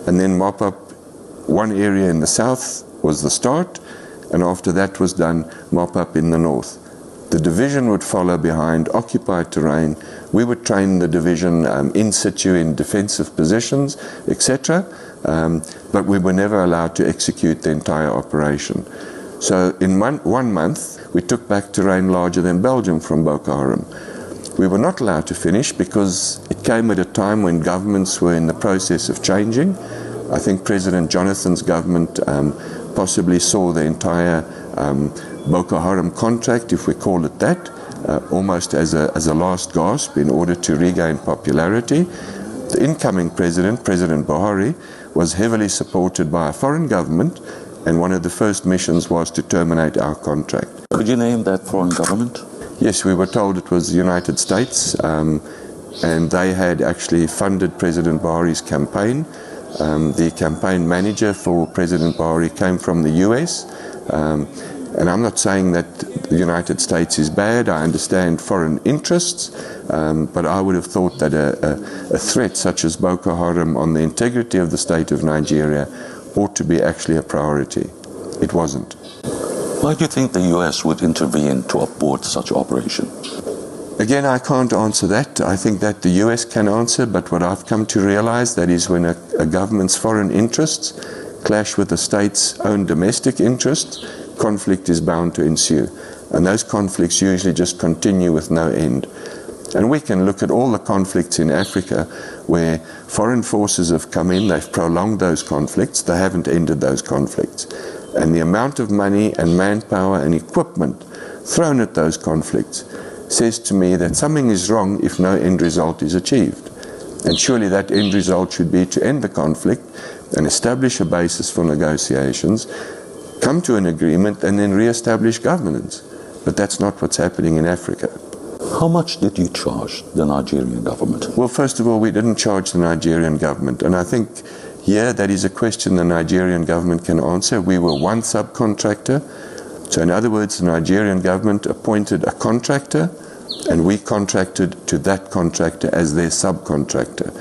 and then mop up one area in the south was the start, and after that was done, mop up in the north. The division would follow behind, occupy terrain. We would train the division in situ in defensive positions, etc. But we were never allowed to execute the entire operation. So in 1 month, we took back terrain larger than Belgium from Boko Haram. We were not allowed to finish because it came at a time when governments were in the process of changing. I think President Jonathan's government possibly saw the entire Boko Haram contract, if we call it that, almost as a last gasp in order to regain popularity. The incoming president, President Bihari, was heavily supported by a foreign government, and one of the first missions was to terminate our contract. Could you name that foreign government? Yes, we were told it was the United States, and they had actually funded President Bihari's campaign. The campaign manager for President Bihari came from the US, and I'm not saying that the United States is bad. I understand foreign interests, but I would have thought that a threat such as Boko Haram on the integrity of the state of Nigeria ought to be actually a priority. It wasn't. Why do you think the US would intervene to abort such operation? Again, I can't answer that. I think that the US can answer, but what I've come to realize, that is when a government's foreign interests clash with the state's own domestic interests, conflict is bound to ensue. And those conflicts usually just continue with no end. And we can look at all the conflicts in Africa where foreign forces have come in, they've prolonged those conflicts, they haven't ended those conflicts. And the amount of money and manpower and equipment thrown at those conflicts says to me that something is wrong if no end result is achieved. And surely that end result should be to end the conflict and establish a basis for negotiations, come to an agreement, and then re-establish governance. But that's not what's happening in Africa. How much did you charge the Nigerian government? Well, first of all, we didn't charge the Nigerian government. And I think here that is a question the Nigerian government can answer. We were one subcontractor. So in other words, the Nigerian government appointed a contractor, and we contracted to that contractor as their subcontractor.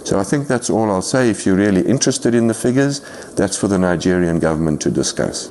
So I think that's all I'll say. If you're really interested in the figures, that's for the Nigerian government to discuss.